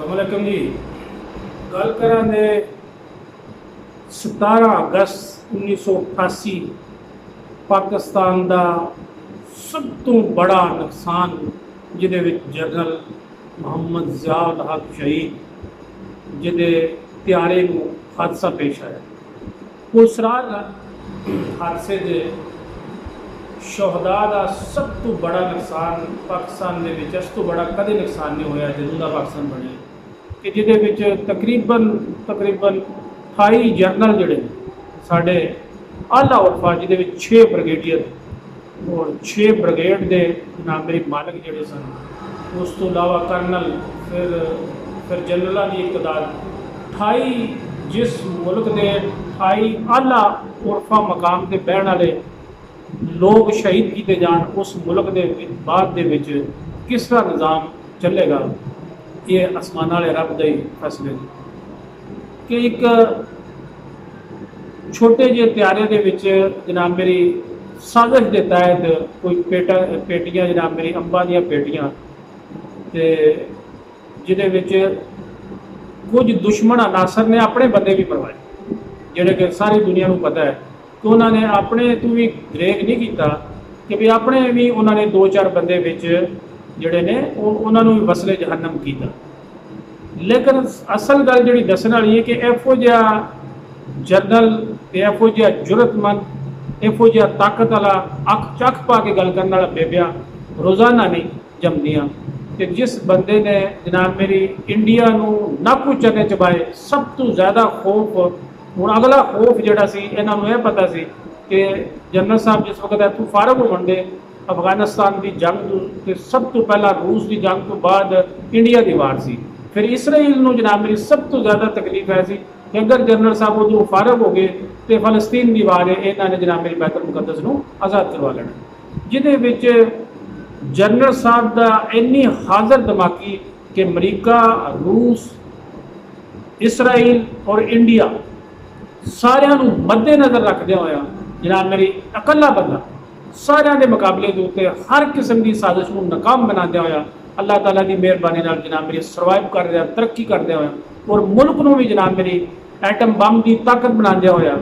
अस्सलामुअलैकुम जी। गल करांगे 17 अगस्त 1988 पाकिस्तान का सब तो बड़ा नुकसान जिहदे विच जनरल मोहम्मद ज़ियाउल हक शहीद जिहदे त्यारे नूं हादसा पेश आया। उस रात हादसे के शहदा का सब तो बड़ा नुकसान पाकिस्तान के विच इस तो बड़ा कदे नुकसान नहीं होया जदों दा पाकिस्तान बने कि जिहदे विच तकरीबन 28 जनरल जिहड़े साडे आला उर्फा जिहदे विच 6 ब्रिगेडियर और 6 ब्रिगेड के नामरी मालक जिहड़े सन, उस तो इलावा कर्नल फिर जनरलों की एक तादाद 28 जिस मुल्क के 28 आला उर्फा मकाम से बहन वाले लोग शहीद किए जान उस मुल्क के बाद दे विच किस तरह निज़ाम चलेगा। ये आसमान वाले रब दे फैसले कि एक छोटे जे त्यारे दे विच जनाब मेरी साजिश के तहत कोई पेटियां जनाब मेरी अंबा दियां पेटियां ते जिहदे विच कुछ दुश्मन अनासर ने अपने बंदे भी मरवाए, जिहड़े कि सारी दुनिया को पता है कि उन्होंने अपने तो भी ग्रेक नहीं किया कि भी अपने भी उन्होंने 2-4 बंदे विच जिहड़े ने उन्होंने भी वसले जहन्नम किया। लेकिन असल गल जिहड़ी दस्सण वाली है कि इहो जिहा जनरल इहो जिहा जुरतमंद इहो जिहा ताकत वाला अख चख पा के गल करने वाला बेबिया रोज़ाना नहीं जमदियां कि जिस बंदे ने जनाब मेरी इंडिया नूं नाकू चने चबाए सब तो ज़्यादा खौफ हुण अगला खौफ जिहड़ा सी इन्हां नूं इह पता सी कि जनरल साहब जिस वक्त इत्थों फारग होण दे अफगानिस्तान की जंग ते सब तो पहला रूस की जंग तो बाद इंडिया की वार सी, फिर इसराइल नूं जनाब मेरी सब तो ज़्यादा तकलीफ है सी कि अगर जनरल साहब उदों फारग हो गए तो फलस्तीन की वार है इन्हां ने जनाब मेरी बैतुल मुकद्दस नूं आज़ाद करवा लेना, जिहदे विच जनरल साहब का इन्नी हाज़र दिमागी कि अमरीका रूस इसराइल और इंडिया सारिਆਂ ਨੂੰ मद्देनज़र रखदे होया जनाब मेरी अकला बंदा सारिਆਂ के मुकाबले के उत्ते हर किस्म की साजिश को नाकाम बनाते होया अल्लाह ताला की मेहरबानी नाल जनाब मेरी सर्वाइव कर रहा तरक्की करते होया और मुल्क को भी जनाब मेरी एटम बम की ताकत बनाते होया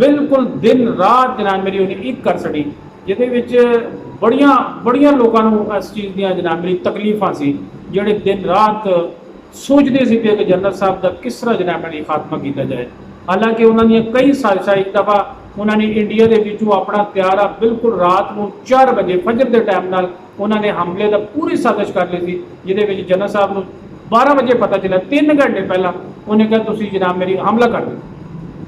बिल्कुल दिन रात जनाब मेरी उन्हें एक कर छड़ी, जिहदे विच बड़ियां लोगों को इस चीज़ दी जनाब मेरी तकलीफां सी जिहड़े दिन रात सोचते सी कि जनरल साहब का किस तरह जनाब मेरी खात्मा किया जाए। हालांकि उन्होंने कई साजिशा एक दफ़ा उन्होंने इंडिया के विचों अपना त्यारा बिल्कुल रात को 4 बजे फजर के टाइम नाल उन्होंने हमले का पूरी साजिश कर ली थी, जिहदे जनरल साहब को 12 बजे पता चला 3 घंटे पहला उन्हें कहा तुसीं जनाब मेरी हमला कर दो।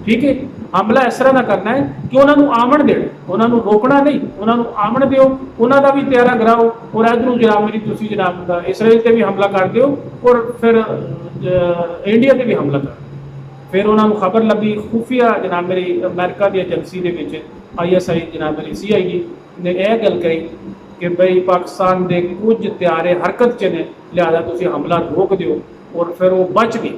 ठीक है, हमला इस तरह का करना है कि उन्होंने आमन देना, उन्होंने रोकना नहीं, उन्होंने आमन दो, उन्होंने भी त्यारा कराओ और इधरों जनाब मेरी तुसीं जनाब इसराइल से भी हमला कर दो और फिर इंडिया से भी हमला कर। फिर उन्होंने खबर लगी खुफिया जनाब मेरी अमेरिका की एजेंसी के ISI जनाब मेरी CID ने यह गल कही कि भाई पाकिस्तान के कुछ त्यारे हरकत च ने लिहाजा तुम हमला रोक दो और फिर वो बच गए।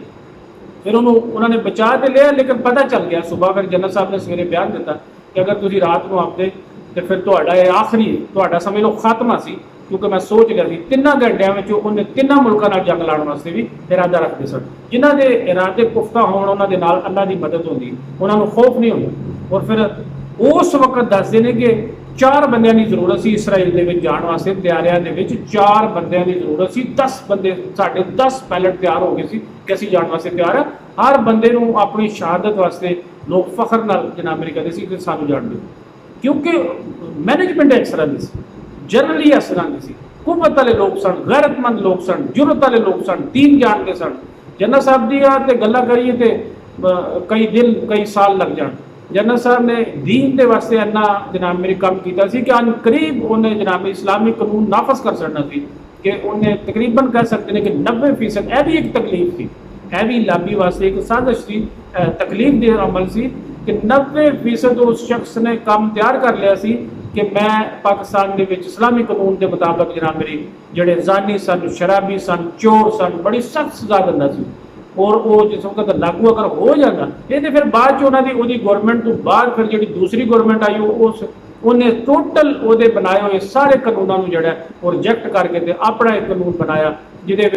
फिर उन्होंने बचा तो लिया लेकिन पता चल गया सुबह फिर जनरल साहब ने सवेरे बयान दिता कि अगर तुम रात को आते तो फिर तो आखिरी तो समझ लो खात्मा सी, क्योंकि मैं सोच लिया 3 घंटिया में उन्हें 3 मुल्कों नाल जंग लाने वास्ते भी इरादा रखते सन, जिन्हों के इरादे पुख्ता होने उन्होंने नाल अल्लाह की मदद होती, उन्होंने खौफ नहीं होता। और फिर उस वक्त दसते हैं कि 4 बंदियां की जरूरत सी इसराइल के जाने वास्ते, तैयारियां दे विच 4 बंदियां की जरूरत सी, 10 बंदे साढ़े 10 पायलट तैयार हो गए सी कि असीं जाने वास्ते तैयार है। हर बंदे नूं अपनी शहादत वास्ते लोग फखर नाल जनाब मेरी कहते सी कि सानूं जाण दिओ, क्योंकि मैनेजमेंट इस तरह की सी, जनरली इस तरह की सी, कुव्वत वाले लोग सन, गैरतमंद लोग सन, जुरत वाले लोग सन, दीन जानते सन। जनरल साहब दी गल्लां करिए तो कई दिन कई साल लग जान। जनरल साहब ने दीन के वास्ते इन्ना जनाब मेरी काम किया कि अन करीब उन्हें जनाब इस्लामी कानून नाफज कर सकना सी कि उन्हें तकरीबन कह सकते हैं कि 90% यह भी एक तकलीफ थी, यह भी लाबी वास्ते एक साजिश थी, तकलीफ दे अमल सी कि 90% उस शख्स ने काम तैयार कर लिया सी कि मैं पाकिस्तान के इस्लामी कानून के मुताबिक जनाब मेरी जोड़े जानी सन, शराबी सन, चोर सन, बड़ी सख्त सजा दिंदा सी और वो जिस वक्त लागू अगर हो जाता ये तो फिर बाद उन्होंने गवर्नमेंट तो बाद फिर जी दूसरी गवर्नमेंट आई उस उन्हें टोटल वो बनाए हुए सारे कानूनों को जोड़ा और रिजेक्ट करके अपना एक कानून बनाया जिहदे